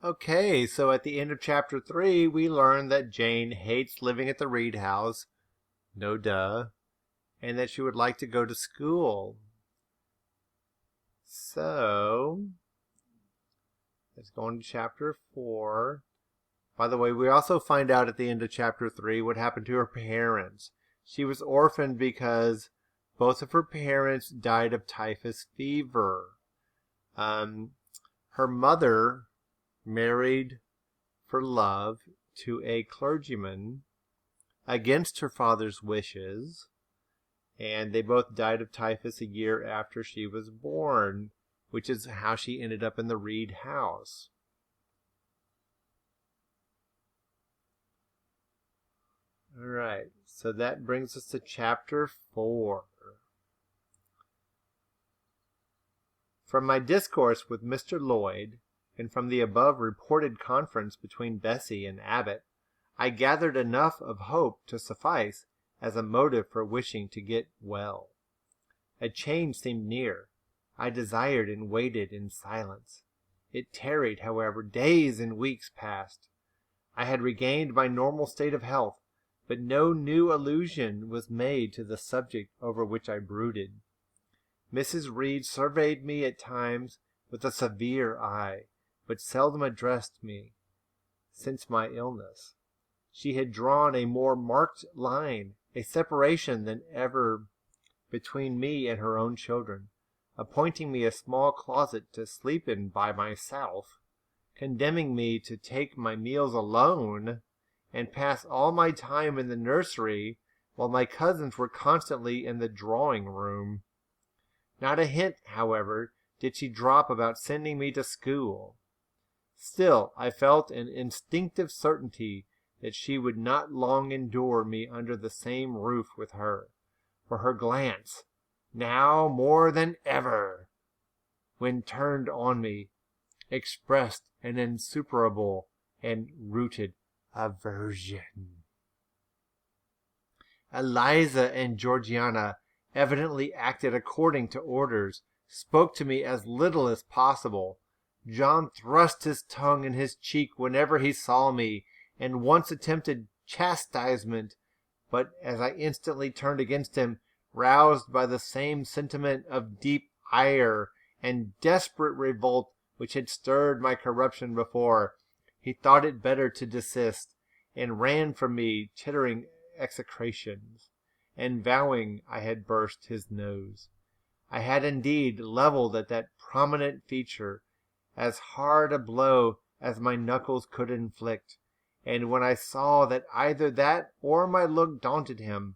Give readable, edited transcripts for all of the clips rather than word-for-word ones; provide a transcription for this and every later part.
Okay, so at the end of chapter 3, we learn that Jane hates living at the Reed house. No duh. And that she would like to go to school. So, let's go on to chapter 4. By the way, we also find out at the end of chapter 3 what happened to her parents. She was orphaned because both of her parents died of typhus fever. Her mother married for love to a clergyman against her father's wishes, and they both died of typhus a year after she was born, which is how she ended up in the Reed house. All right, so that brings us to chapter 4. From my discourse with Mr. Lloyd, and from the above reported conference between Bessie and Abbot, I gathered enough of hope to suffice as a motive for wishing to get well. A change seemed near. I desired and waited in silence. It tarried, however. Days and weeks passed. I had regained my normal state of health, but no new allusion was made to the subject over which I brooded. Mrs. Reed surveyed me at times with a severe eye, but seldom addressed me since my illness. She had drawn a more marked line, a separation than ever between me and her own children, appointing me a small closet to sleep in by myself, condemning me to take my meals alone, and pass all my time in the nursery, while my cousins were constantly in the drawing-room. Not a hint, however, did she drop about sending me to school. Still, I felt an instinctive certainty that she would not long endure me under the same roof with her, for her glance, now more than ever, when turned on me, expressed an insuperable and rooted aversion. Eliza and Georgiana evidently acted according to orders, spoke to me as little as possible. John thrust his tongue in his cheek whenever he saw me, and once attempted chastisement, but as I instantly turned against him, roused by the same sentiment of deep ire and desperate revolt which had stirred my corruption before, he thought it better to desist, and ran from me, tittering execrations, and vowing I had burst his nose. I had indeed levelled at that prominent feature as hard a blow as my knuckles could inflict, and when I saw that either that or my look daunted him,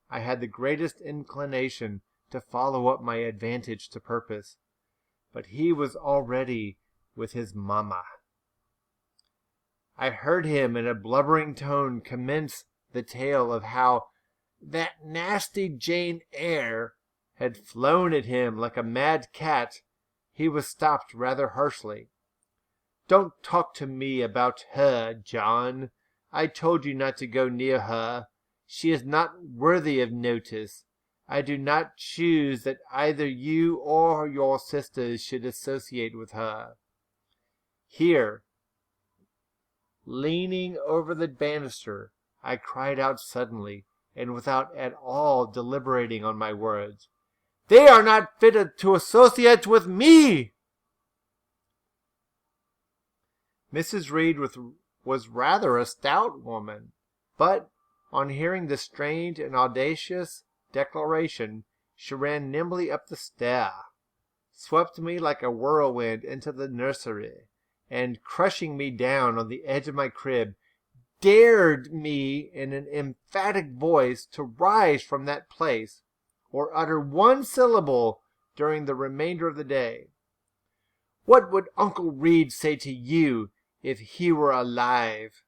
I had the greatest inclination to follow up my advantage to purpose. But he was already with his mamma. I heard him in a blubbering tone commence the tale of how that nasty Jane Eyre had flown at him like a mad cat. He was stopped rather harshly. "Don't talk to me about her, John. I told you not to go near her. She is not worthy of notice. I do not choose that either you or your sisters should associate with her." Here, leaning over the banister, I cried out suddenly, and without at all deliberating on my words, "They are not fitted to associate with me!" Mrs. Reed was rather a stout woman, but on hearing this strange and audacious declaration, she ran nimbly up the stair, swept me like a whirlwind into the nursery, and crushing me down on the edge of my crib, dared me in an emphatic voice to rise from that place, or utter one syllable during the remainder of the day. "What would Uncle Reed say to you if he were alive?"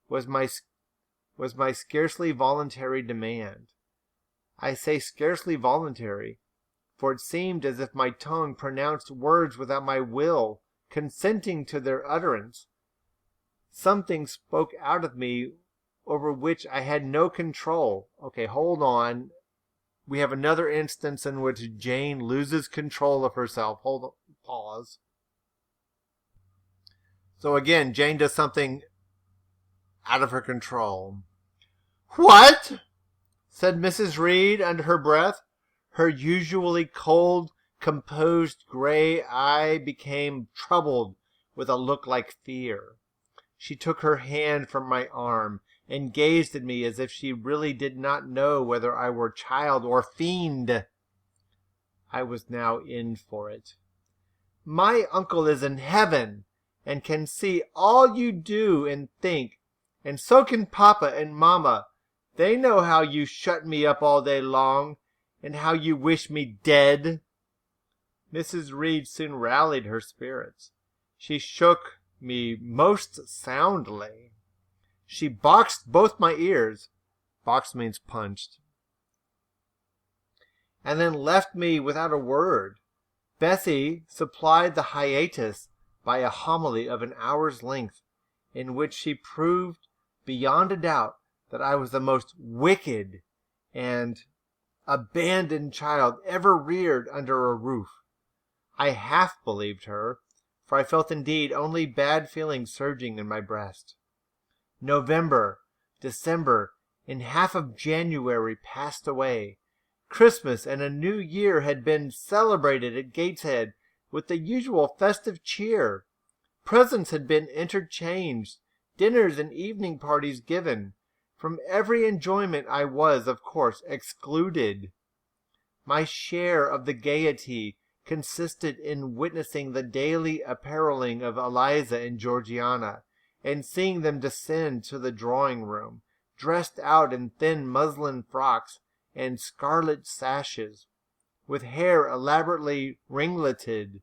was my scarcely voluntary demand. I say scarcely voluntary, for it seemed as if my tongue pronounced words without my will consenting to their utterance. Something spoke out of me over which I had no control. Okay, hold on. We have another instance in which Jane loses control of herself. Hold on. Pause. So again, Jane does something out of her control. "What?" said Mrs. Reed under her breath. Her usually cold, composed gray eye became troubled with a look like fear. She took her hand from my arm and gazed at me as if she really did not know whether I were child or fiend. I was now in for it. "My uncle is in heaven and can see all you do and think, and so can Papa and Mamma. They know how you shut me up all day long, and how you wish me dead." Mrs. Reed soon rallied her spirits. She shook me most soundly. She boxed both my ears. Boxed means punched. And then left me without a word. Bessie supplied the hiatus by a homily of an hour's length, in which she proved beyond a doubt that I was the most wicked and abandoned child ever reared under a roof. I half believed her, for I felt indeed only bad feelings surging in my breast. November, December, and half of January passed away. Christmas and a New Year had been celebrated at Gateshead with the usual festive cheer. Presents had been interchanged, dinners and evening parties given. From every enjoyment I was, of course, excluded. My share of the gaiety consisted in witnessing the daily appareling of Eliza and Georgiana, and seeing them descend to the drawing-room, dressed out in thin muslin frocks and scarlet sashes, with hair elaborately ringleted,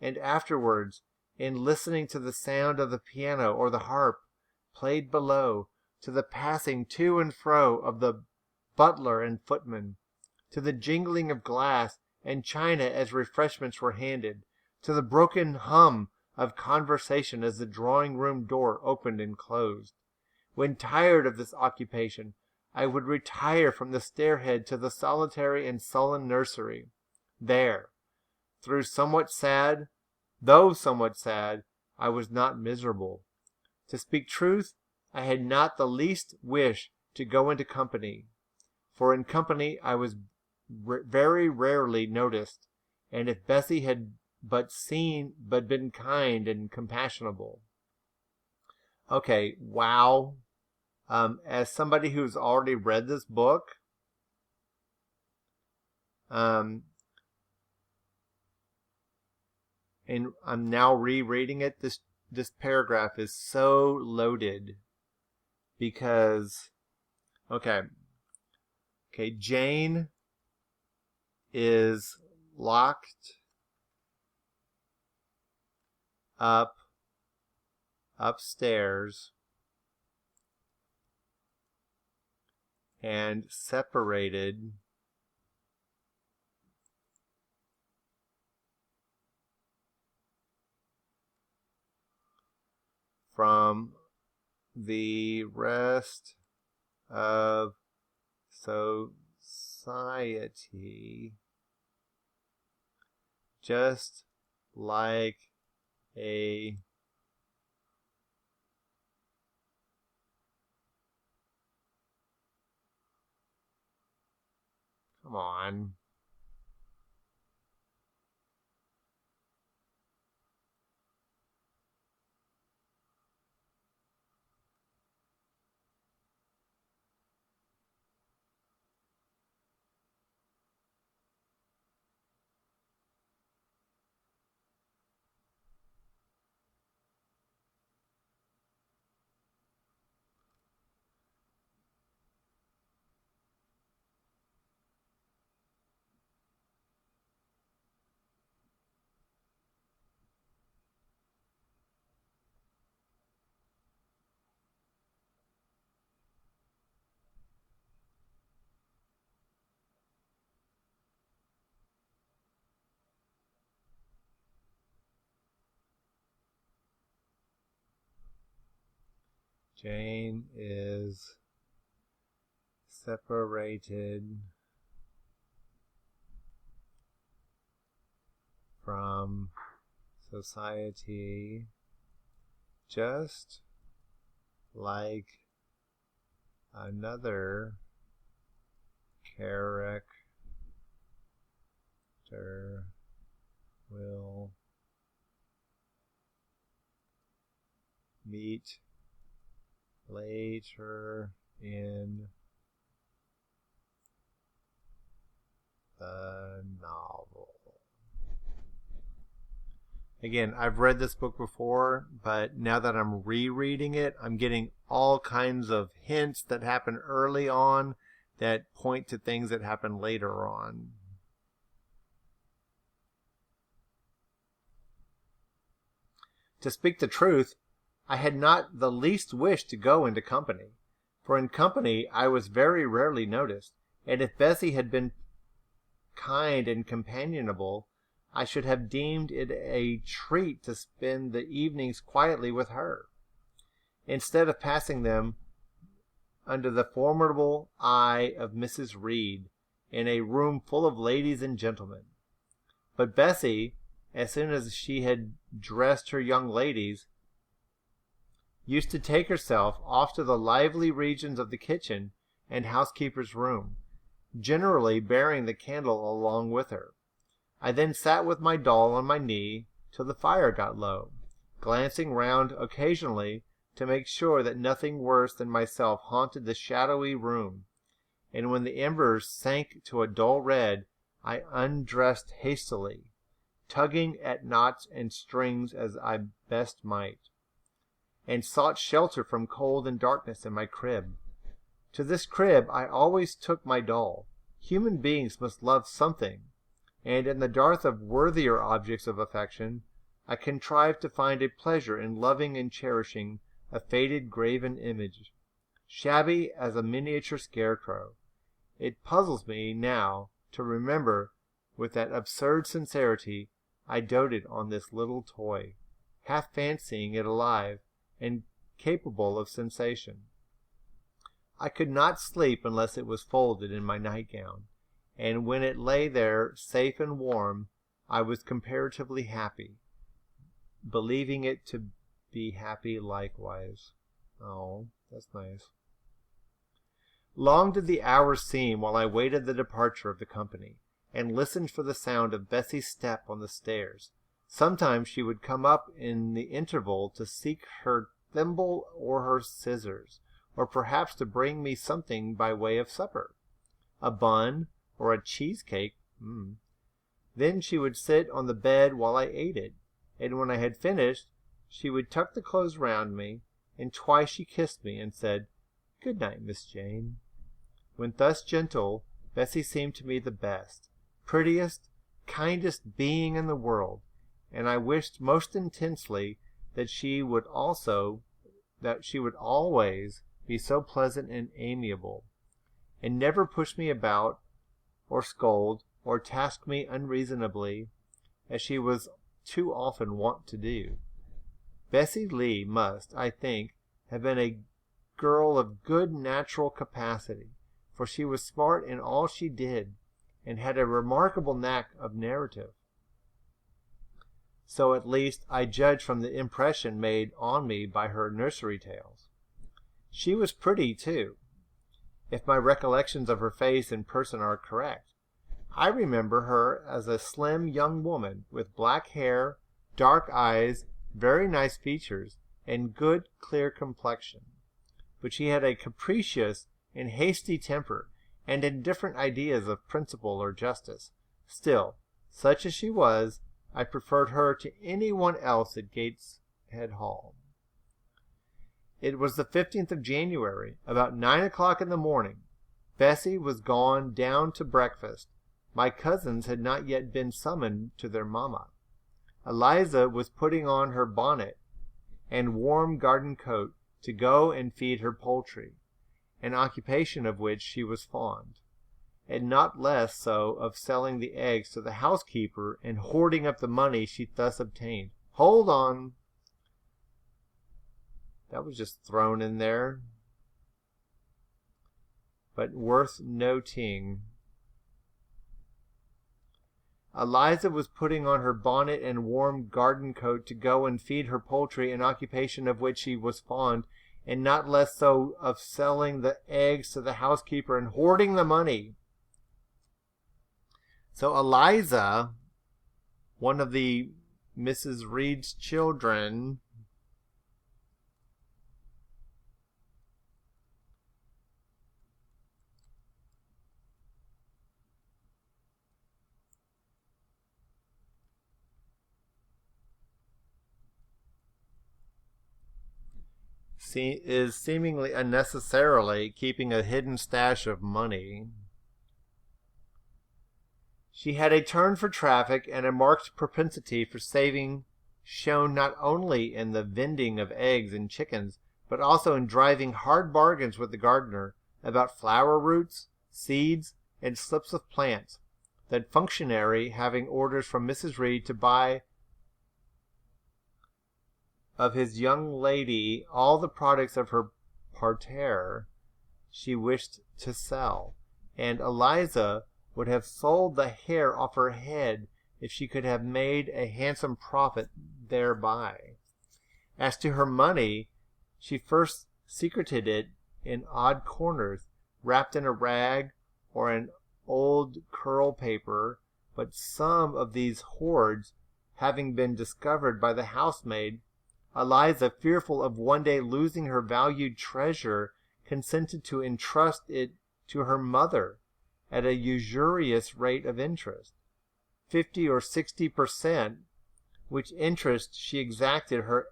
and afterwards, in listening to the sound of the piano or the harp, played below, to the passing to and fro of the butler and footman, to the jingling of glass and china as refreshments were handed, to the broken hum of conversation as the drawing-room door opened and closed. When tired of this occupation, I would retire from the stairhead to the solitary and sullen nursery. There, though somewhat sad, I was not miserable. To speak truth, I had not the least wish to go into company, for in company I was very rarely noticed, and if Bessie had but been kind and compassionable. Okay, wow. As somebody who's already read this book, and I'm now rereading it, this paragraph is so loaded because, okay, Jane is locked up upstairs and separated from the rest of society, just like a come on. Jane is separated from society just like another character will meet later in the novel. Again, I've read this book before, but now that I'm rereading it, I'm getting all kinds of hints that happen early on that point to things that happen later on. To speak the truth, I had not the least wish to go into company, for in company I was very rarely noticed, and if Bessie had been kind and companionable, I should have deemed it a treat to spend the evenings quietly with her, instead of passing them under the formidable eye of Mrs. Reed in a room full of ladies and gentlemen. But Bessie, as soon as she had dressed her young ladies, used to take herself off to the lively regions of the kitchen and housekeeper's room, generally bearing the candle along with her. I then sat with my doll on my knee till the fire got low, glancing round occasionally to make sure that nothing worse than myself haunted the shadowy room, and when the embers sank to a dull red, I undressed hastily, tugging at knots and strings as I best might, and sought shelter from cold and darkness in my crib. To this crib I always took my doll. Human beings must love something, and in the dearth of worthier objects of affection, I contrived to find a pleasure in loving and cherishing a faded graven image, shabby as a miniature scarecrow. It puzzles me now to remember with that absurd sincerity I doted on this little toy, half fancying it alive and capable of sensation. I could not sleep unless it was folded in my nightgown, and when it lay there safe and warm, I was comparatively happy, believing it to be happy likewise. Oh, that's nice. Long did the hours seem while I waited the departure of the company, and listened for the sound of Bessie's step on the stairs. Sometimes she would come up in the interval to seek her thimble or her scissors, or perhaps to bring me something by way of supper, a bun or a cheesecake. Then she would sit on the bed while I ate it, and when I had finished, she would tuck the clothes round me, and twice she kissed me and said, "Good night, Miss Jane." When thus gentle, Bessie seemed to me the best, prettiest, kindest being in the world, and I wished most intensely that she would always be so pleasant and amiable, and never push me about, or scold, or task me unreasonably, as she was too often wont to do. Bessie Lee must, I think, have been a girl of good natural capacity, for she was smart in all she did, and had a remarkable knack of narrative. So at least I judge from the impression made on me by her nursery tales. She was pretty, too, if my recollections of her face and person are correct. I remember her as a slim young woman with black hair, dark eyes, very nice features, and good, clear complexion. But she had a capricious and hasty temper, and indifferent ideas of principle or justice. Still, such as she was, I preferred her to any one else at Gateshead Hall. It was the 15th of January, about 9 o'clock in the morning. Bessie was gone down to breakfast. My cousins had not yet been summoned to their mamma. Eliza was putting on her bonnet and warm garden coat to go and feed her poultry, an occupation of which she was fond, and not less so of selling the eggs to the housekeeper and hoarding up the money she thus obtained. Hold on. That was just thrown in there, but worth noting. Eliza was putting on her bonnet and warm garden coat to go and feed her poultry, an occupation of which she was fond, and not less so of selling the eggs to the housekeeper and hoarding the money. So Eliza, one of the Mrs. Reed's children, is seemingly unnecessarily keeping a hidden stash of money. She had a turn for traffic and a marked propensity for saving, shown not only in the vending of eggs and chickens, but also in driving hard bargains with the gardener about flower roots, seeds, and slips of plants, that functionary having orders from Mrs. Reed to buy of his young lady all the products of her parterre she wished to sell, and Eliza would have sold the hair off her head if she could have made a handsome profit thereby. As to her money, she first secreted it in odd corners, wrapped in a rag or an old curl paper, but some of these hoards having been discovered by the housemaid, Eliza, fearful of one day losing her valued treasure, consented to entrust it to her mother at a usurious rate of interest, 50 or 60%, which interest she exacted her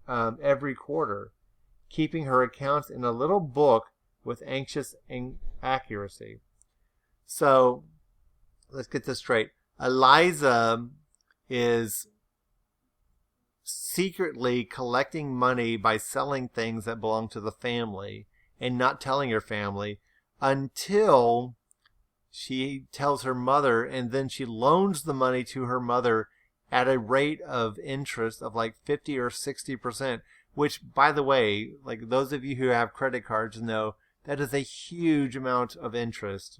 every quarter, keeping her accounts in a little book with anxious accuracy. So, let's get this straight. Eliza is secretly collecting money by selling things that belong to the family and not telling her family until she tells her mother, and then she loans the money to her mother at a rate of interest of like 50 or 60%, which, by the way, like those of you who have credit cards know, that is a huge amount of interest.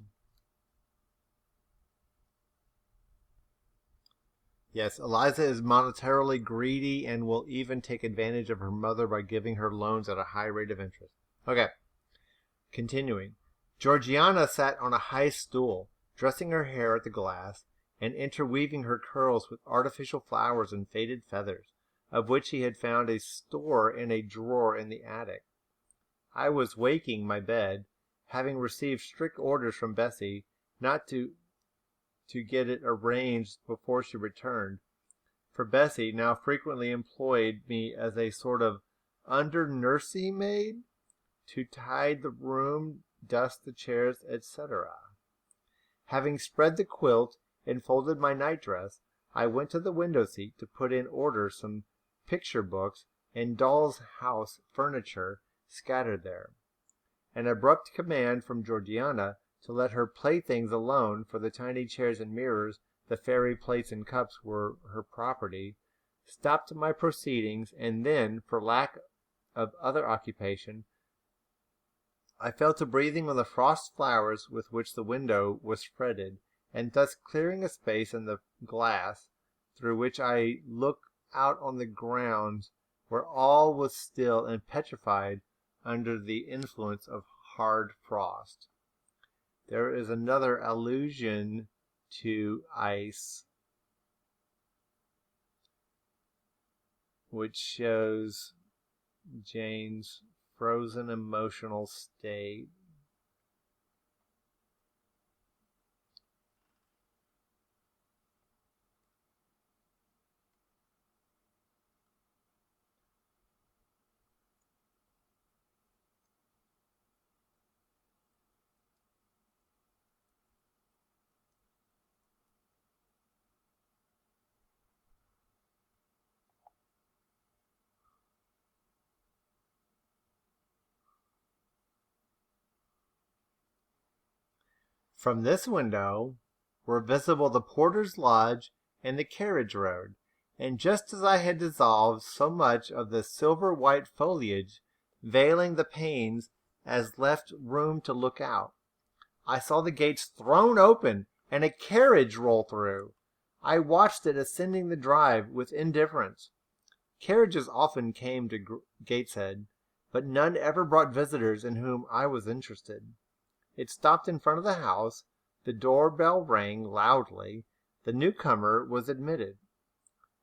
Yes, Eliza is monetarily greedy and will even take advantage of her mother by giving her loans at a high rate of interest. Okay, continuing. Georgiana sat on a high stool, dressing her hair at the glass, and interweaving her curls with artificial flowers and faded feathers, of which she had found a store in a drawer in the attic. I was waking my bed, having received strict orders from Bessie not to get it arranged before she returned, for Bessie now frequently employed me as a sort of under-nursing maid to tidy the room, dust the chairs, etc. Having spread the quilt and folded my nightdress, I went to the window seat to put in order some picture books and doll's house furniture scattered there. An abrupt command from Georgiana to let her playthings alone, for the tiny chairs and mirrors, the fairy plates and cups, were her property, stopped my proceedings, and then, for lack of other occupation, I fell to breathing on the frost flowers with which the window was fretted, and thus clearing a space in the glass, through which I looked out on the grounds, where all was still and petrified under the influence of hard frost. There is another allusion to ice, which shows Jane's frozen emotional state. From this window were visible the porter's lodge and the carriage road, and just as I had dissolved so much of the silver-white foliage veiling the panes as left room to look out, I saw the gates thrown open and a carriage roll through. I watched it ascending the drive with indifference. Carriages often came to Gateshead, but none ever brought visitors in whom I was interested. It stopped in front of the house, the door-bell rang loudly, the newcomer was admitted.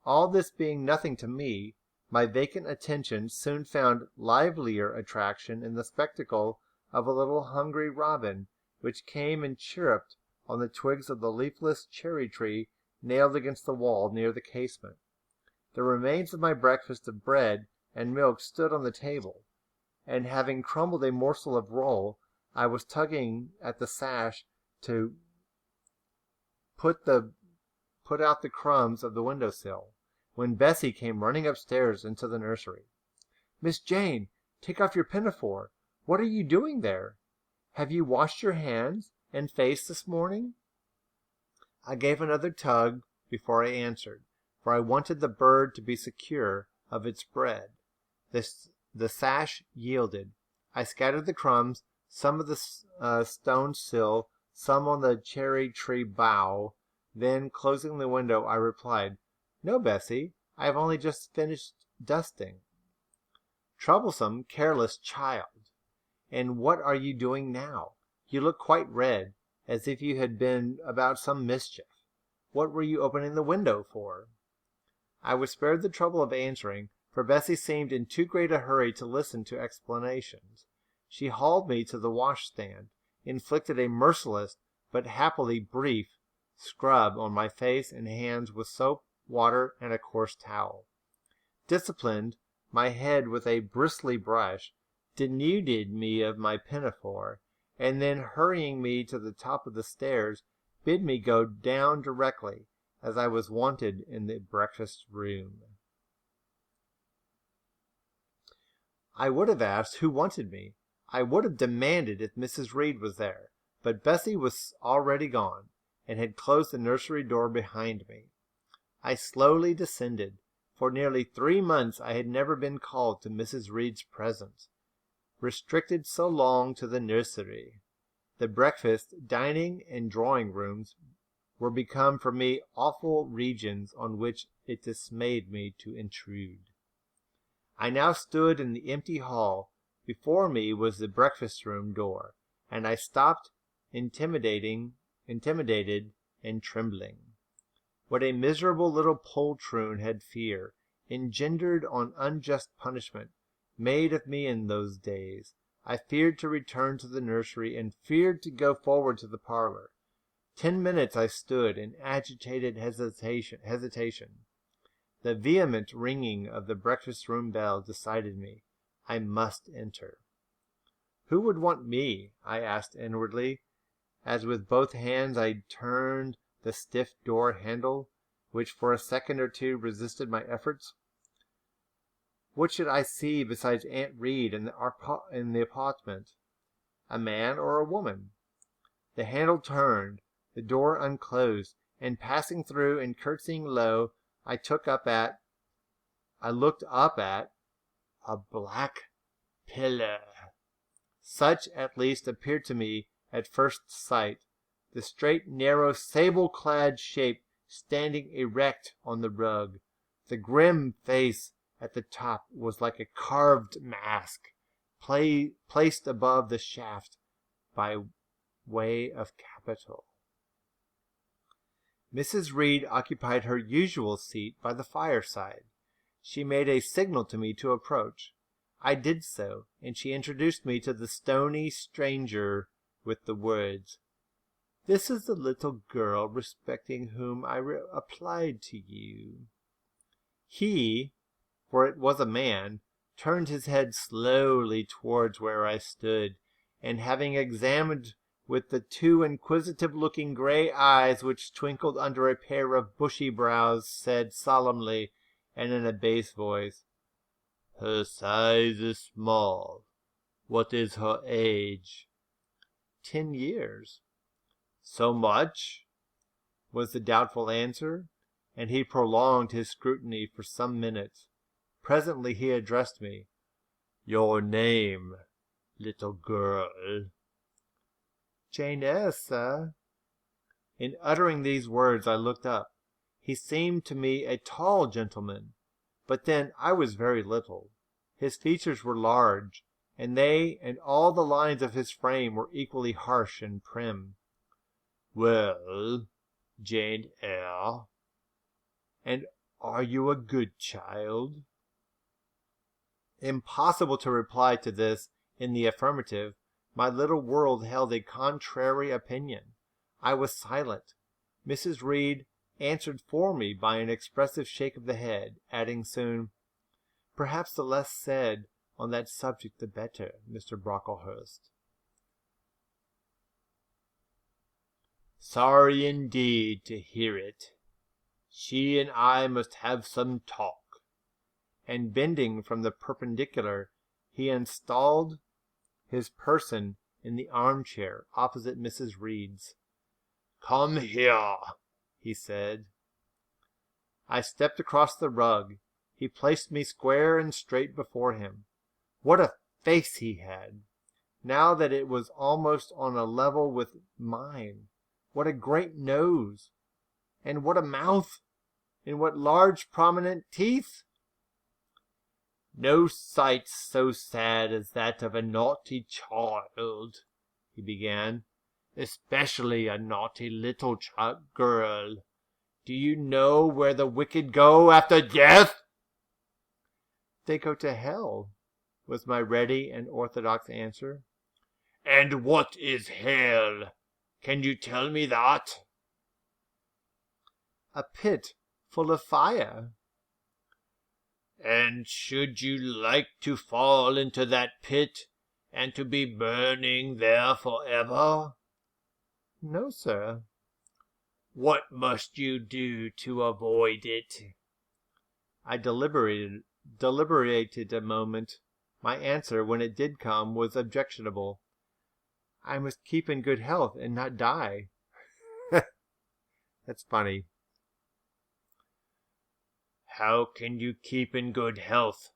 All this being nothing to me, my vacant attention soon found livelier attraction in the spectacle of a little hungry robin, which came and chirruped on the twigs of the leafless cherry-tree nailed against the wall near the casement. The remains of my breakfast of bread and milk stood on the table, and having crumbled a morsel of roll, I was tugging at the sash to put out the crumbs of the window-sill, when Bessie came running upstairs into the nursery. "Miss Jane, take off your pinafore. What are you doing there? Have you washed your hands and face this morning?" I gave another tug before I answered, for I wanted the bird to be secure of its bread. The sash yielded. I scattered the crumbs, some of the stone sill, some on the cherry-tree bough. Then, closing the window, I replied, "No, Bessie, I have only just finished dusting." "Troublesome, careless child! And what are you doing now? You look quite red, as if you had been about some mischief. What were you opening the window for?" I was spared the trouble of answering, for Bessie seemed in too great a hurry to listen to explanations. She hauled me to the washstand, inflicted a merciless, but happily brief, scrub on my face and hands with soap, water, and a coarse towel, disciplined my head with a bristly brush, denuded me of my pinafore, and then, hurrying me to the top of the stairs, bid me go down directly, as I was wanted in the breakfast room. I would have asked who wanted me. I would have demanded if Mrs. Reed was there, but Bessie was already gone, and had closed the nursery door behind me. I slowly descended. For nearly 3 months I had never been called to Mrs. Reed's presence, restricted so long to the nursery. The breakfast, dining, and drawing-rooms were become for me awful regions on which it dismayed me to intrude. I now stood in the empty hall. Before me was the breakfast-room door, and I stopped, intimidated and trembling. What a miserable little poltroon had fear, engendered on unjust punishment, made of me in those days! I feared to return to the nursery, and feared to go forward to the parlor. 10 minutes I stood in agitated hesitation. The vehement ringing of the breakfast-room bell decided me. I must enter. Who would want me? I asked inwardly, as with both hands I turned the stiff door handle, which for a second or two resisted my efforts. What should I see besides Aunt Reed in the apartment? A man or a woman? The handle turned, the door unclosed, and passing through and curtsying low, I looked up at a black pillar. Such, at least, appeared to me at first sight, the straight, narrow, sable-clad shape standing erect on the rug. The grim face at the top was like a carved mask, placed above the shaft by way of capital. Mrs. Reed occupied her usual seat by the fireside. She made a signal to me to approach. I did so, and she introduced me to the stony stranger with the words, "This is the little girl respecting whom I applied to you." He, for it was a man, turned his head slowly towards where I stood, and having examined with the 2 inquisitive-looking grey eyes which twinkled under a pair of bushy brows, said solemnly, and in a bass voice, "Her size is small. What is her age?" 10 years. "So much?" was the doubtful answer, and he prolonged his scrutiny for some minutes. Presently he addressed me. "Your name, little girl?" "Jane Eyre, sir." In uttering these words I looked up. He seemed to me a tall gentleman, but then I was very little. His features were large, and they and all the lines of his frame were equally harsh and prim. "Well, Jane Eyre, and are you a good child?" Impossible to reply to this in the affirmative. My little world held a contrary opinion. I was silent. Mrs. Reed answered for me by an expressive shake of the head, adding soon, "Perhaps the less said on that subject the better, Mr. Brocklehurst." "Sorry indeed to hear it. She and I must have some talk." And bending from the perpendicular, he installed his person in the armchair opposite Mrs. Reed's. "Come here," he said. I stepped across the rug. He placed me square and straight before him. What a face he had, now that it was almost on a level with mine! What a great nose! And what a mouth! And what large prominent teeth! "No sight so sad as that of a naughty child," he began, "especially a naughty little girl. Do you know where the wicked go after death?" "They go to hell," was my ready and orthodox answer. "And what is hell? Can you tell me that?" "A pit full of fire." "And should you like to fall into that pit, and to be burning there forever?" "No, sir." "What must you do to avoid it?" I deliberated a moment. My answer, when it did come, was objectionable. "I must keep in good health and not die." That's funny. "How can you keep in good health?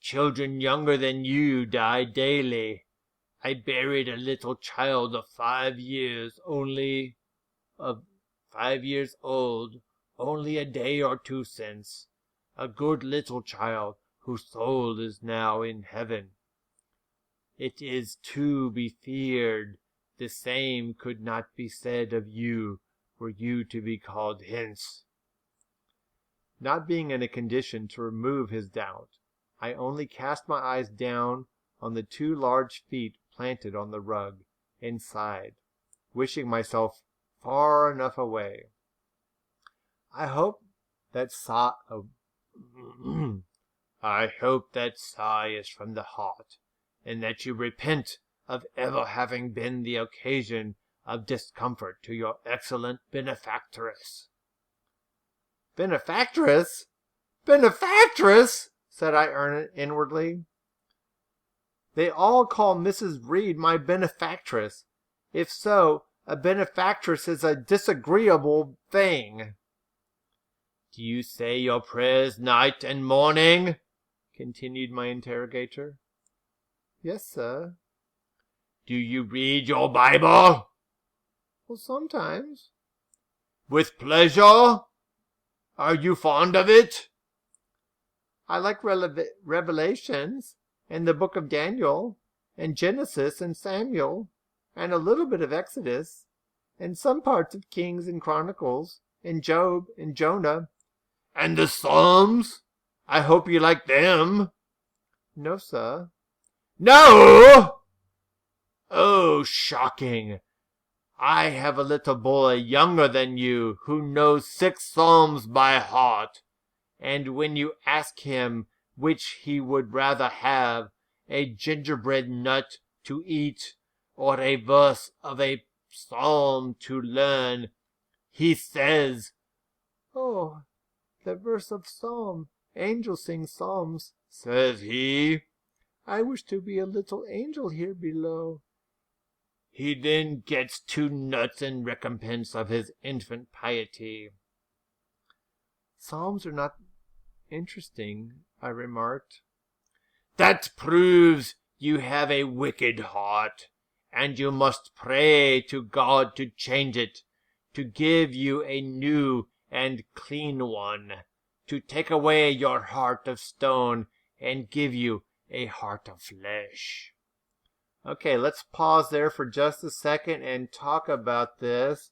Children younger than you die daily. I buried a little child of 5 years old only a day or two since. A good little child whose soul is now in heaven. It is to be feared the same could not be said of you were you to be called hence." Not being in a condition to remove his doubt, I only cast my eyes down on the 2 large feet planted on the rug, and sighed, wishing myself far enough away. I hope that sigh is from the heart, and that you repent of ever having been the occasion of discomfort to your excellent benefactress." "Benefactress? Benefactress?" said I inwardly. "They all call Mrs. Reed my benefactress. If so, a benefactress is a disagreeable thing." "Do you say your prayers night and morning?" continued my interrogator. "Yes, sir." "Do you read your Bible?" "Well, sometimes." "With pleasure? Are you fond of it?" "I like Revelations, and the book of Daniel, and Genesis and Samuel, and a little bit of Exodus, and some parts of Kings and Chronicles, and Job and Jonah." "And the Psalms? I hope you like them." "No, sir." "No? Oh, shocking! I have a little boy younger than you who knows 6 Psalms by heart, and when you ask him which he would rather have, a gingerbread nut to eat or a verse of a psalm to learn, he says, 'Oh, the verse of psalm, angels sing psalms,' says he. 'I wish to be a little angel here below.' He then gets 2 nuts in recompense of his infant piety." "Psalms are not interesting," I remarked. "That proves you have a wicked heart, and you must pray to God to change it, to give you a new and clean one, to take away your heart of stone and give you a heart of flesh. Okay, let's pause there for just a second and talk about this.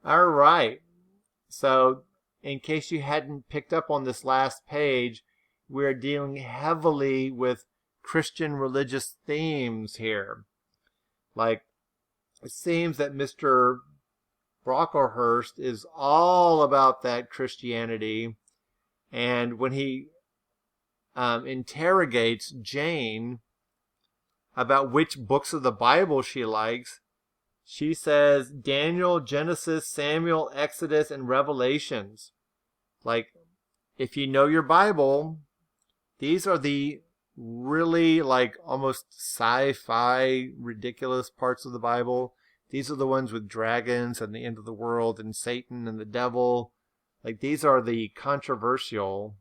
All right. So, in case you hadn't picked up on this last page, we're dealing heavily with Christian religious themes here. Like, it seems that Mr. Brocklehurst is all about that Christianity. And when he interrogates Jane about which books of the Bible she likes, she says Daniel, Genesis, Samuel, Exodus, and Revelations. Like, if you know your Bible, these are the really like almost sci-fi ridiculous parts of the Bible. These are the ones with dragons and the end of the world and Satan and the devil. Like, these are the controversial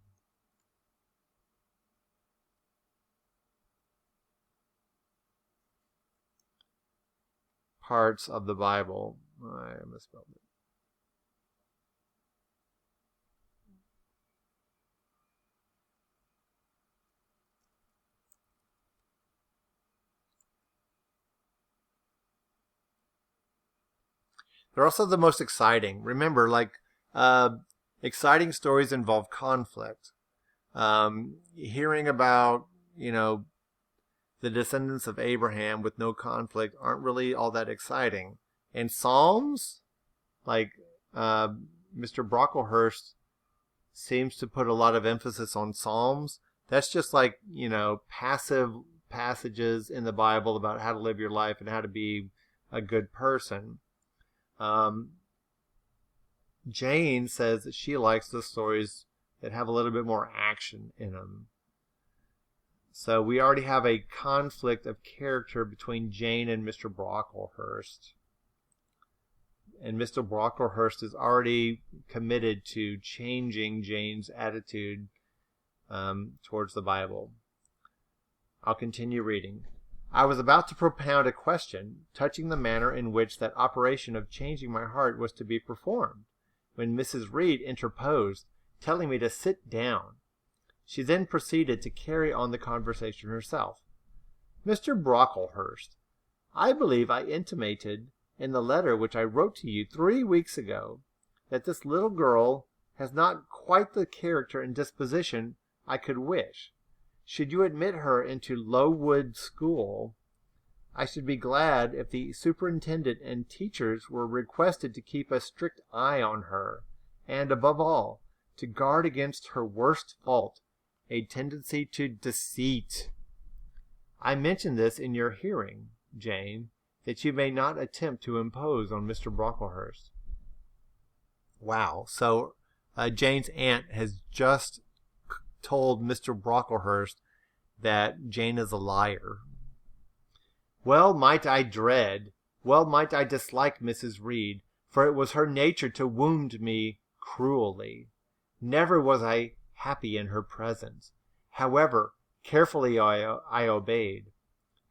parts of the Bible. I misspelled it. They're also the most exciting. Remember, like, exciting stories involve conflict. Hearing about, the descendants of Abraham with no conflict aren't really all that exciting. And Psalms, like, Mr. Brocklehurst seems to put a lot of emphasis on Psalms. That's just like, passive passages in the Bible about how to live your life and how to be a good person. Jane says that she likes the stories that have a little bit more action in them. So we already have a conflict of character between Jane and Mr. Brocklehurst. And Mr. Brocklehurst is already committed to changing Jane's attitude towards the Bible. I'll continue reading. I was about to propound a question touching the manner in which that operation of changing my heart was to be performed, when Mrs. Reed interposed, telling me to sit down. She then proceeded to carry on the conversation herself. Mr. Brocklehurst, I believe I intimated in the letter which I wrote to you 3 weeks ago that this little girl has not quite the character and disposition I could wish. Should you admit her into Lowood School, I should be glad if the superintendent and teachers were requested to keep a strict eye on her, and, above all, to guard against her worst fault, a tendency to deceit. I mention this in your hearing, Jane, that you may not attempt to impose on Mr. Brocklehurst. Wow. So Jane's aunt has just told Mr. Brocklehurst that Jane is a liar. Well might I dislike Mrs. Reed, for it was her nature to wound me cruelly. Never was I happy in her presence. However carefully I obeyed,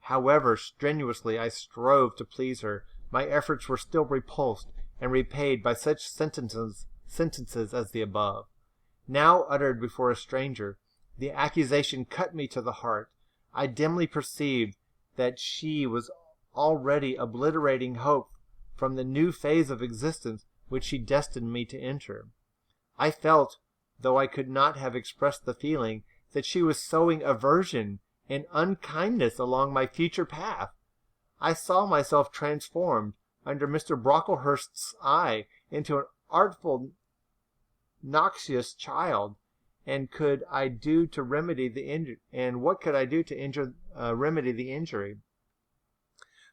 however strenuously I strove to please her, my efforts were still repulsed and repaid by such sentences as the above. Now uttered before a stranger, the accusation cut me to the heart. I dimly perceived that she was already obliterating hope from the new phase of existence which she destined me to enter. I felt, though I could not have expressed the feeling, that she was sowing aversion and unkindness along my future path. I saw myself transformed, under Mr. Brocklehurst's eye, into an artful, noxious child, and what could I do to remedy the injury?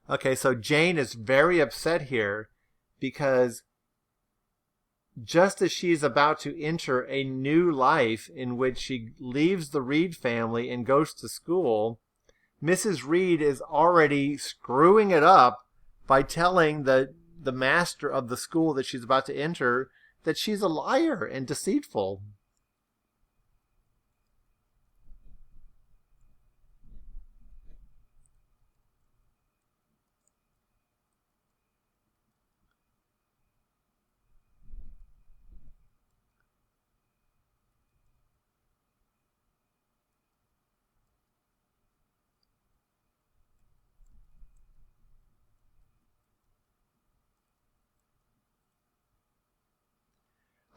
Okay, so Jane is very upset here because just as she's about to enter a new life in which she leaves the Reed family and goes to school, Mrs. Reed is already screwing it up by telling the master of the school that she's about to enter that she's a liar and deceitful.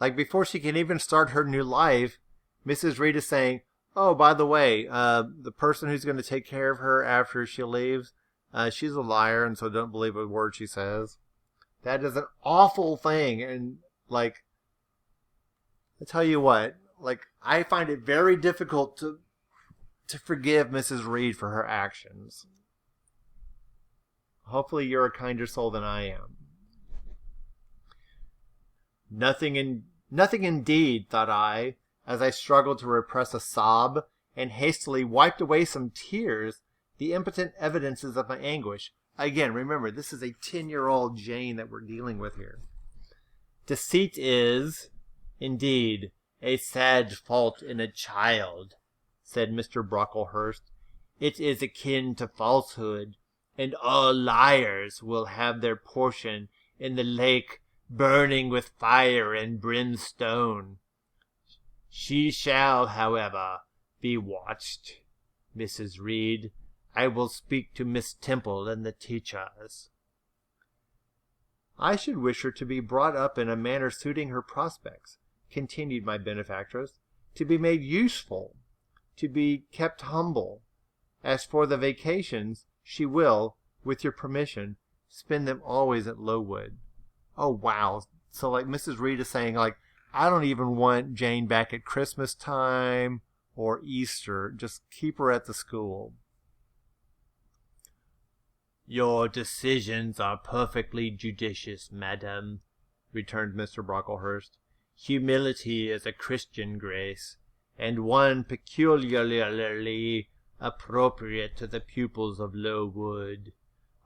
Like, before she can even start her new life, Mrs. Reed is saying, oh, by the way, the person who's going to take care of her after she leaves, she's a liar, and so don't believe a word she says. That is an awful thing. And, like, I tell you what, like, I find it very difficult to forgive Mrs. Reed for her actions. Hopefully you're a kinder soul than I am. Nothing indeed, thought I, as I struggled to repress a sob and hastily wiped away some tears, the impotent evidences of my anguish. Again, remember, this is a 10-year-old Jane that we're dealing with here. Deceit is, indeed, a sad fault in a child, said Mr. Brocklehurst. It is akin to falsehood, and all liars will have their portion in the lake burning with fire and brimstone. She shall, however, be watched. Mrs. Reed, I will speak to Miss Temple and the teachers. I should wish her to be brought up in a manner suiting her prospects, continued my benefactress, to be made useful, to be kept humble. As for the vacations, she will, with your permission, spend them always at Lowood. Oh, wow. So, like, Mrs. Reed is saying, like, I don't even want Jane back at Christmas time or Easter. Just keep her at the school. Your decisions are perfectly judicious, madam, returned Mr. Brocklehurst. Humility is a Christian grace, and one peculiarly appropriate to the pupils of Lowood.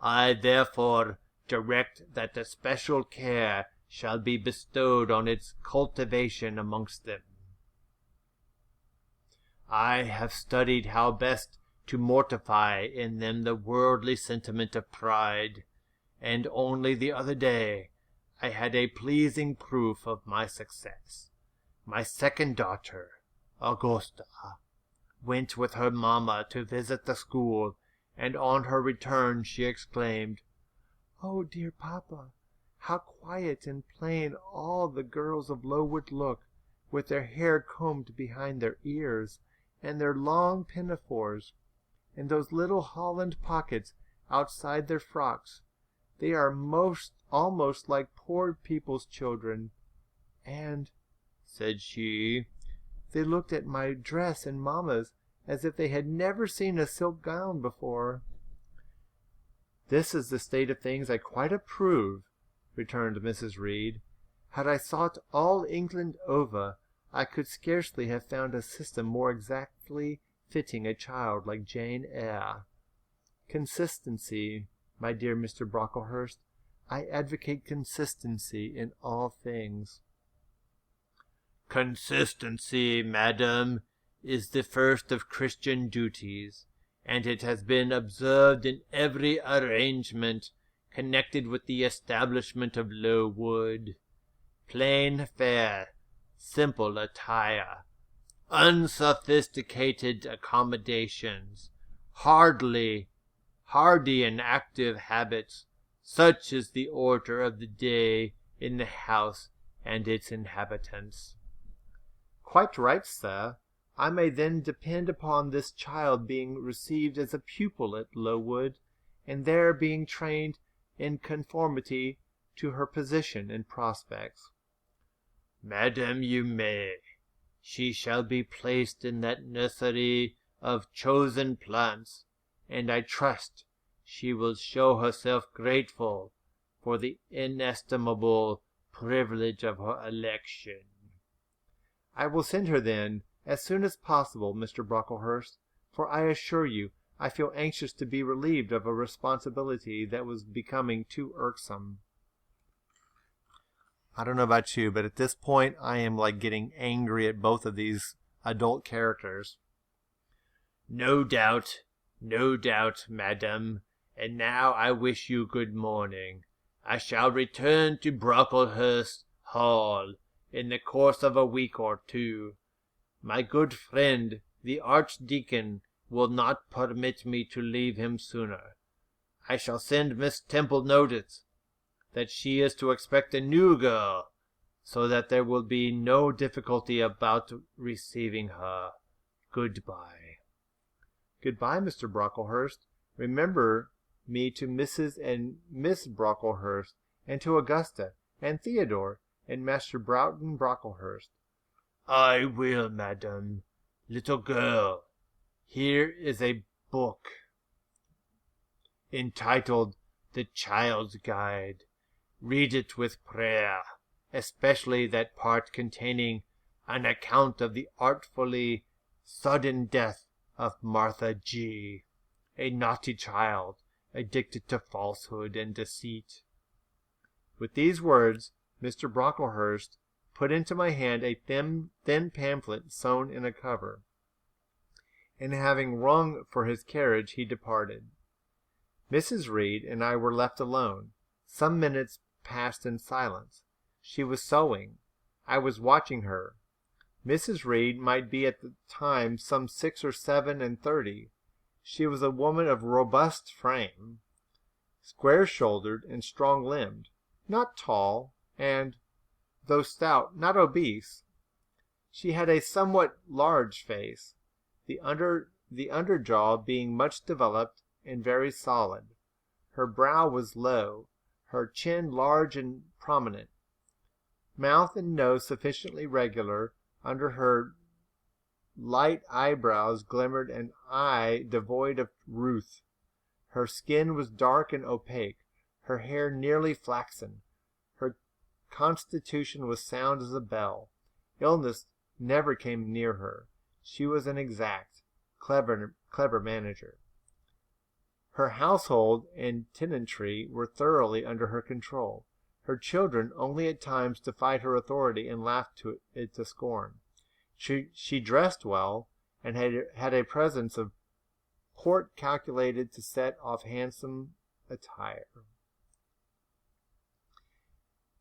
I therefore direct that especial care shall be bestowed on its cultivation amongst them. I have studied how best to mortify in them the worldly sentiment of pride, and only the other day I had a pleasing proof of my success. My second daughter, Augusta, went with her mamma to visit the school, and on her return she exclaimed, "Oh, dear papa, how quiet and plain all the girls of Lowood look, with their hair combed behind their ears, and their long pinafores, and those little holland pockets outside their frocks. They are almost like poor people's children. And," said she, "they looked at my dress and mamma's as if they had never seen a silk gown before." "This is the state of things I quite approve," returned Mrs. Reed. "Had I sought all England over, I could scarcely have found a system more exactly fitting a child like Jane Eyre. Consistency, my dear Mr. Brocklehurst. I advocate consistency in all things." "Consistency, madam, is the first of Christian duties, and it has been observed in every arrangement connected with the establishment of Lowood. Plain fare, simple attire, unsophisticated accommodations, hardy and active habits, such is the order of the day in the house and its inhabitants." "Quite right, sir. I may then depend upon this child being received as a pupil at Lowood, and there being trained in conformity to her position and prospects." "Madam, you may. She shall be placed in that nursery of chosen plants, and I trust she will show herself grateful for the inestimable privilege of her election." "I will send her, then, as soon as possible, Mr. Brocklehurst, for I assure you I feel anxious to be relieved of a responsibility that was becoming too irksome." I don't know about you, but at this point I am like getting angry at both of these adult characters. No doubt, madam. And now I wish you good morning. I shall return to Brocklehurst Hall in the course of a week or two. My good friend, the Archdeacon, will not permit me to leave him sooner. I shall send Miss Temple notice that she is to expect a new girl so that there will be no difficulty about receiving her. Goodbye." "Goodbye, Mr. Brocklehurst. Remember me to Mrs. and Miss Brocklehurst, and to Augusta, and Theodore, and Master Broughton Brocklehurst." "I will, madam. Little girl, here is a book entitled The Child's Guide. Read it with prayer, especially that part containing an account of the artfully sudden death of Martha G., a naughty child, addicted to falsehood and deceit." With these words, Mr. Brocklehurst put into my hand a thin pamphlet sewn in a cover, and having rung for his carriage, he departed. Mrs. Reed and I were left alone. Some minutes passed in silence. She was sewing. I was watching her. Mrs. Reed might be at the time some 6 or 7 and 30. She was a woman of robust frame, square-shouldered and strong-limbed, not tall, and, though stout, not obese. She had a somewhat large face, the underjaw being much developed and very solid. Her brow was low, her chin large and prominent, mouth and nose sufficiently regular. Under her light eyebrows glimmered an eye devoid of ruth. Her skin was dark and opaque, her hair nearly flaxen. Her constitution was sound as a bell. Illness never came near her. She was an exact, clever manager. Her household and tenantry were thoroughly under her control. Her children only at times defied her authority and laughed it to scorn. She dressed well, and had a presence of port calculated to set off handsome attire.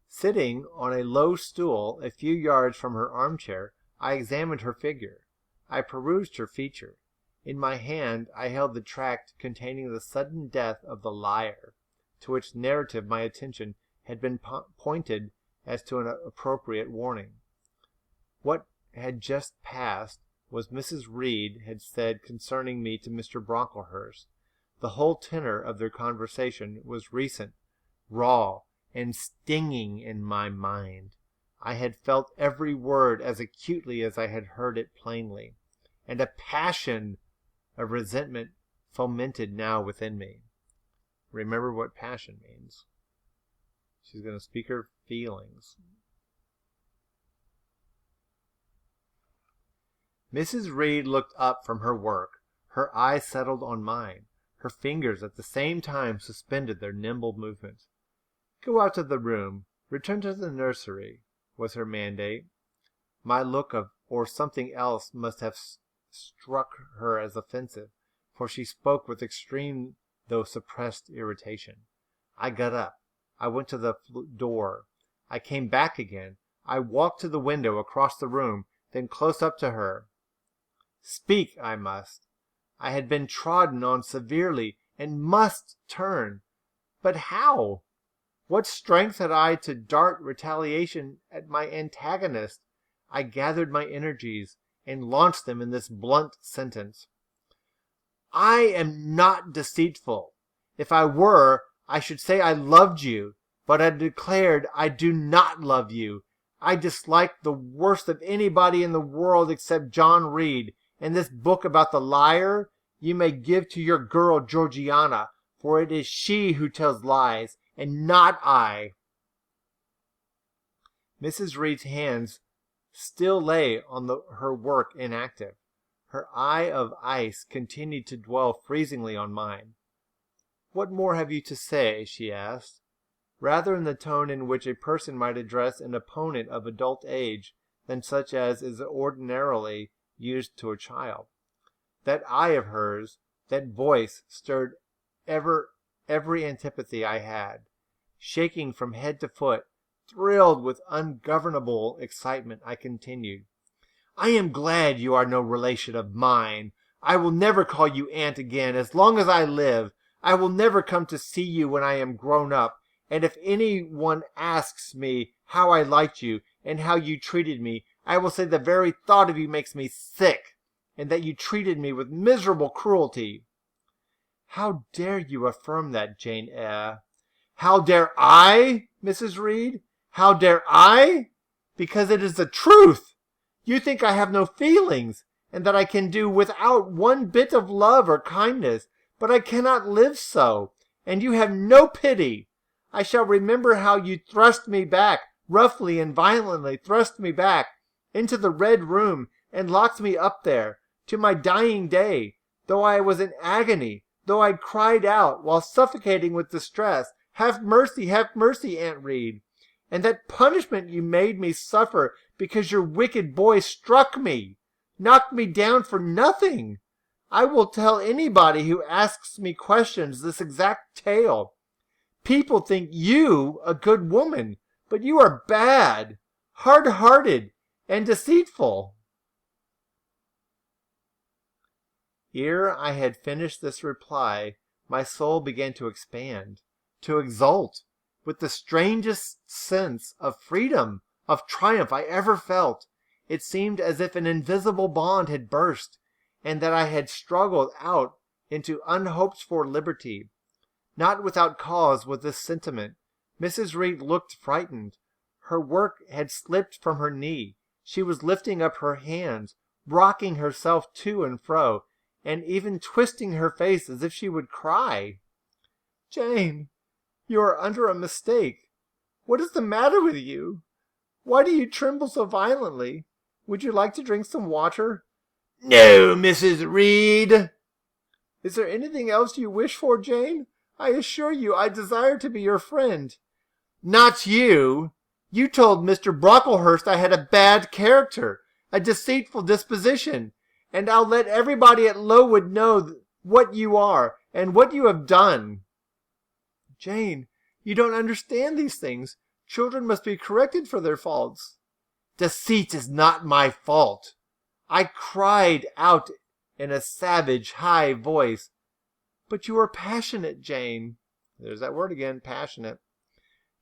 Sitting on a low stool a few yards from her armchair, I examined her figure. I perused her feature. In my hand I held the tract containing the sudden death of the liar, to which narrative my attention had been pointed as to an appropriate warning. What had just passed was Mrs. Reed had said concerning me to Mr. Brocklehurst. The whole tenor of their conversation was recent, raw, and stinging in my mind. I had felt every word as acutely as I had heard it plainly, and a passion of resentment fomented now within me. Remember what passion means. She's going to speak her feelings. Mrs. Reed looked up from her work. Her eyes settled on mine. Her fingers at the same time suspended their nimble movements. "Go out of the room. Return to the nursery," was her mandate. My look or something else must have struck her as offensive, for she spoke with extreme though suppressed irritation. I got up. I went to the door. I came back again. I walked to the window across the room, then close up to her. Speak I must. I had been trodden on severely, and must turn. But how? What strength had I to dart retaliation at my antagonist? I gathered my energies, and launched them in this blunt sentence. "I am not deceitful. If I were, I should say I loved you, but I declared I do not love you. I dislike the worst of anybody in the world except John Reed, and this book about the liar you may give to your girl Georgiana, for it is she who tells lies, and not I." Mrs. Reed's hands still lay on her work inactive. Her eye of ice continued to dwell freezingly on mine. "What more have you to say?" she asked, rather in the tone in which a person might address an opponent of adult age than such as is ordinarily used to a child. That eye of hers, that voice, stirred every antipathy I had. Shaking from head to foot, thrilled with ungovernable excitement, I continued, "I am glad you are no relation of mine. I will never call you aunt again as long as I live. I will never come to see you when I am grown up, and if any one asks me how I liked you, and how you treated me, I will say the very thought of you makes me sick, and that you treated me with miserable cruelty." "How dare you affirm that, Jane Eyre?" "How dare I, Mrs. Reed? How dare I? Because it is the truth. You think I have no feelings, and that I can do without one bit of love or kindness, but I cannot live so, and you have no pity. I shall remember how you thrust me back, roughly and violently thrust me back, into the red room, and locked me up there, to my dying day, though I was in agony, though I cried out, while suffocating with distress, 'Have mercy, Aunt Reed!' And that punishment you made me suffer because your wicked boy struck me, knocked me down for nothing. I will tell anybody who asks me questions this exact tale. People think you a good woman, but you are bad, hard-hearted, and deceitful." Ere I had finished this reply, my soul began to expand, to exult, with the strangest sense of freedom, of triumph I ever felt. It seemed as if an invisible bond had burst, and that I had struggled out into unhoped-for liberty. Not without cause was this sentiment. Mrs. Reed looked frightened. Her work had slipped from her knee. She was lifting up her hands, rocking herself to and fro, and even twisting her face as if she would cry. "Jane, you are under a mistake. What is the matter with you? Why do you tremble so violently? Would you like to drink some water?" "No, Mrs. Reed." "Is there anything else you wish for, Jane? I assure you I desire to be your friend." "Not you. You told Mr. Brocklehurst I had a bad character, a deceitful disposition, and I'll let everybody at Lowood know what you are, and what you have done." "Jane, you don't understand these things. Children must be corrected for their faults." "Deceit is not my fault. I cried out in a savage, high voice." "But you are passionate, Jane." There's that word again, passionate.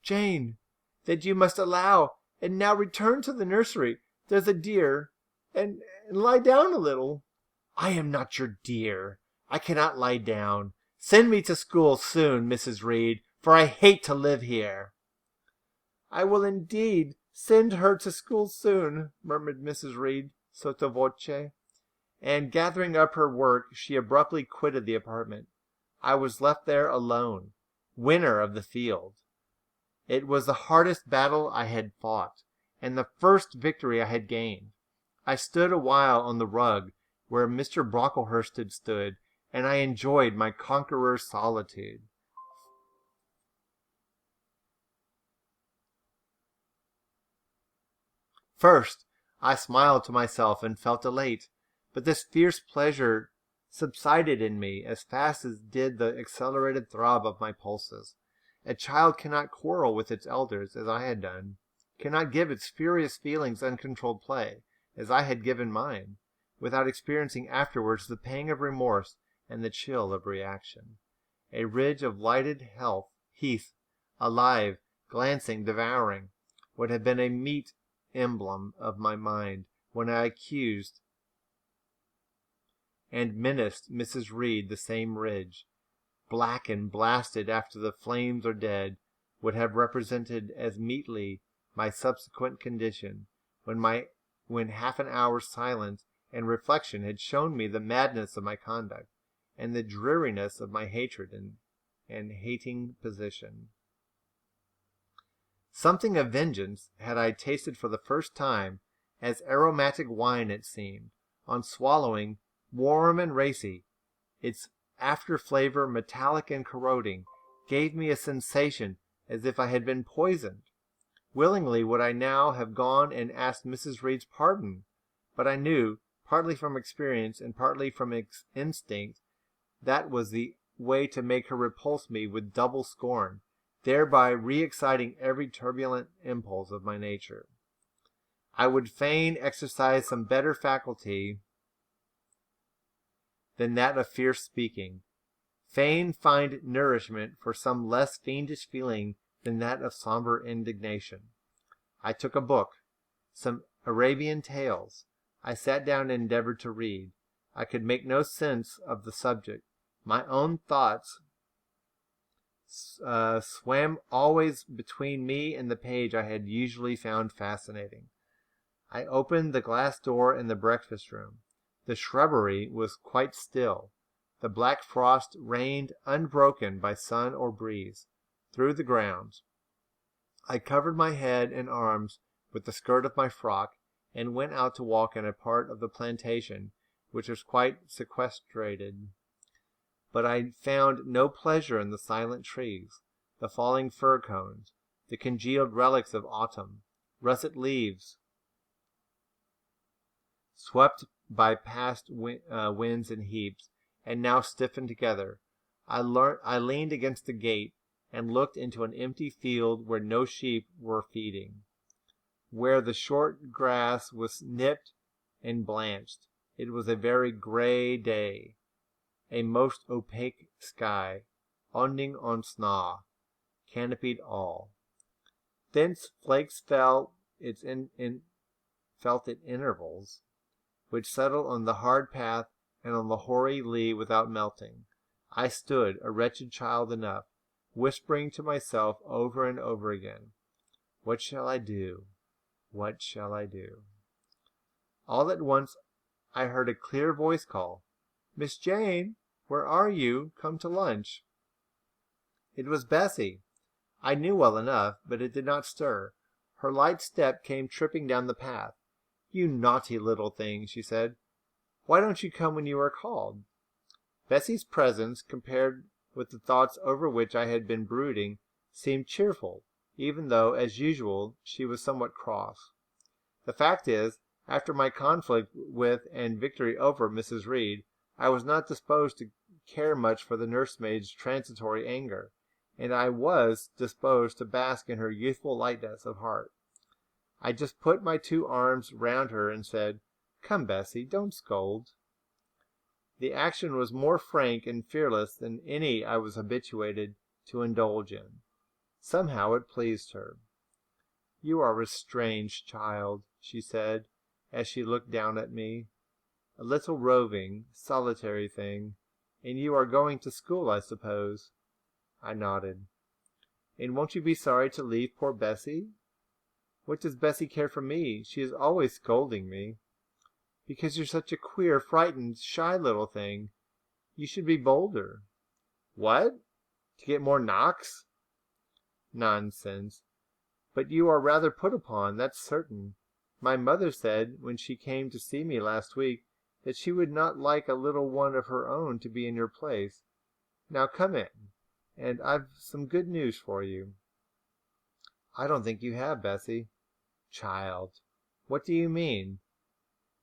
"Jane, that you must allow. And now return to the nursery. There's a dear, and lie down a little." "I am not your dear. I cannot lie down. Send me to school soon, Mrs. Reed, for I hate to live here." "I will indeed send her to school soon," murmured Mrs. Reed, sotto voce, and gathering up her work, she abruptly quitted the apartment. I was left there alone, winner of the field. It was the hardest battle I had fought, and the first victory I had gained. I stood a while on the rug where Mr. Brocklehurst had stood, and I enjoyed my conqueror's solitude. First, I smiled to myself and felt elate, but this fierce pleasure subsided in me as fast as did the accelerated throb of my pulses. A child cannot quarrel with its elders, as I had done, cannot give its furious feelings uncontrolled play, as I had given mine, without experiencing afterwards the pang of remorse and the chill of reaction. A ridge of lighted heath, alive, glancing, devouring, would have been a meet emblem of my mind when I accused and menaced Mrs. Reed. The same ridge, black and blasted after the flames are dead, would have represented as meetly my subsequent condition, when half an hour's silence and reflection had shown me the madness of my conduct, and the dreariness of my hatred and hating position. Something of vengeance had I tasted for the first time, as aromatic wine it seemed, on swallowing, warm and racy. Its after-flavor, metallic and corroding, gave me a sensation as if I had been poisoned. Willingly would I now have gone and asked Mrs. Reed's pardon, but I knew, partly from experience and partly from instinct, that was the way to make her repulse me with double scorn, thereby re-exciting every turbulent impulse of my nature. I would fain exercise some better faculty than that of fierce speaking, fain find nourishment for some less fiendish feeling than that of somber indignation. I took a book, Some Arabian tales. I sat down and endeavored to read. I could make no sense of the subject. My own thoughts swam always between me and the page I had usually found fascinating. I opened the glass door in the breakfast room. The shrubbery was quite still. The black frost reigned unbroken by sun or breeze through the grounds. I covered my head and arms with the skirt of my frock and went out to walk in a part of the plantation which was quite sequestrated. But I found no pleasure in the silent trees, the falling fir cones, the congealed relics of autumn, russet leaves swept by past winds in heaps, and now stiffened together. I leaned against the gate and looked into an empty field where no sheep were feeding, where the short grass was nipped and blanched. It was a very grey day, a most opaque sky, onding on snaw, canopied all. Thence flakes fell felt at intervals, which settled on the hard path and on the hoary lea without melting. I stood, a wretched child enough, whispering to myself over and over again, "What shall I do? What shall I do?" All at once I heard a clear voice call, "Miss Jane, where are you? Come to lunch." It was Bessie. I knew well enough, but it did not stir. Her light step came tripping down the path. "You naughty little thing," she said. "Why don't you come when you are called?" Bessie's presence, compared with the thoughts over which I had been brooding, seemed cheerful, even though, as usual, she was somewhat cross. The fact is, after my conflict with and victory over Mrs. Reed, I was not disposed to care much for the nursemaid's transitory anger, and I was disposed to bask in her youthful lightness of heart. I just put my 2 arms round her and said, "Come, Bessie, don't scold." The action was more frank and fearless than any I was habituated to indulge in. Somehow it pleased her. "You are a strange child," she said, as she looked down at me. "A little roving, solitary thing. And you are going to school, I suppose?" I nodded. "And won't you be sorry to leave poor Bessie?" "What does Bessie care for me? She is always scolding me." "Because you're such a queer, frightened, shy little thing. You should be bolder." "What? To get more knocks?" "Nonsense. But you are rather put upon, that's certain. My mother said, when she came to see me last week, that she would not like a little one of her own to be in your place. Now come in, and I've some good news for you." "I don't think you have, Bessie." "Child, what do you mean?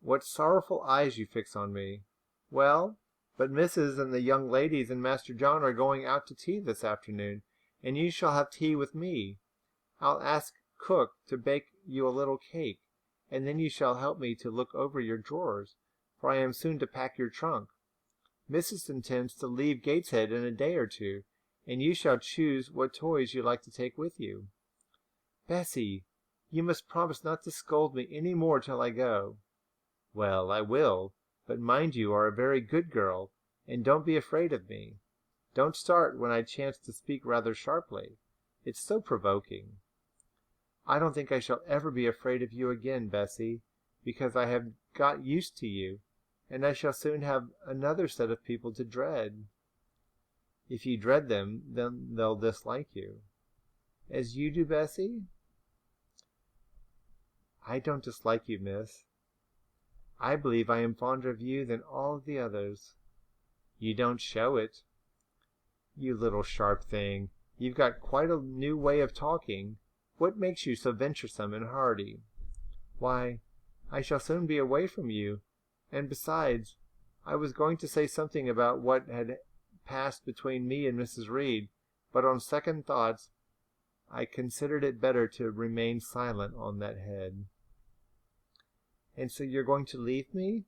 What sorrowful eyes you fix on me." "Well, but Mrs. and the young ladies and Master John are going out to tea this afternoon, and you shall have tea with me. I'll ask cook to bake you a little cake, and then you shall help me to look over your drawers, for I am soon to pack your trunk. Mrs. intends to leave Gateshead in a day or 2, and you shall choose what toys you like to take with you." "Bessie, you must promise not to scold me any more till I go." "Well, I will, but mind you are a very good girl, and don't be afraid of me. Don't start when I chance to speak rather sharply. It's so provoking." "I don't think I shall ever be afraid of you again, Bessie, because I have got used to you, and I shall soon have another set of people to dread." "If you dread them, then they'll dislike you." "As you do, Bessie?" "I don't dislike you, miss. I believe I am fonder of you than all the others." "You don't show it." "You little sharp thing, you've got quite a new way of talking. What makes you so venturesome and hardy?" "Why, I shall soon be away from you, and besides, I was going to say something about what had passed between me and Mrs. Reed, but on second thoughts I considered it better to remain silent on that head." "And so you're going to leave me?"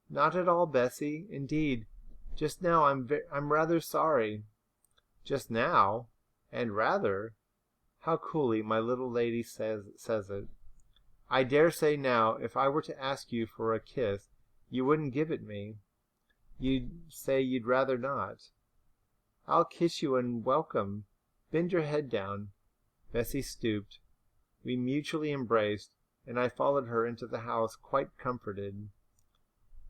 "Not at all, Bessie. Indeed, just now I'm rather sorry." "Just now? And rather? How coolly my little lady says it. I dare say now, if I were to ask you for a kiss, you wouldn't give it me. You'd say you'd rather not. I'll kiss you and welcome. Bend your head down." Bessie stooped. We mutually embraced, and I followed her into the house quite comforted.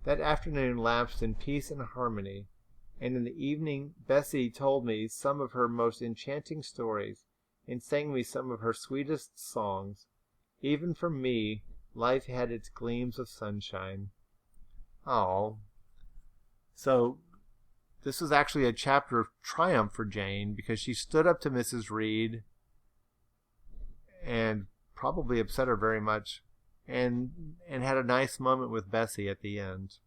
That afternoon lapsed in peace and harmony, and in the evening Bessie told me some of her most enchanting stories, and sang me some of her sweetest songs. Even for me, life had its gleams of sunshine. Oh, so this was actually a chapter of triumph for Jane, because she stood up to Mrs. Reed and probably upset her very much, and had a nice moment with Bessie at the end.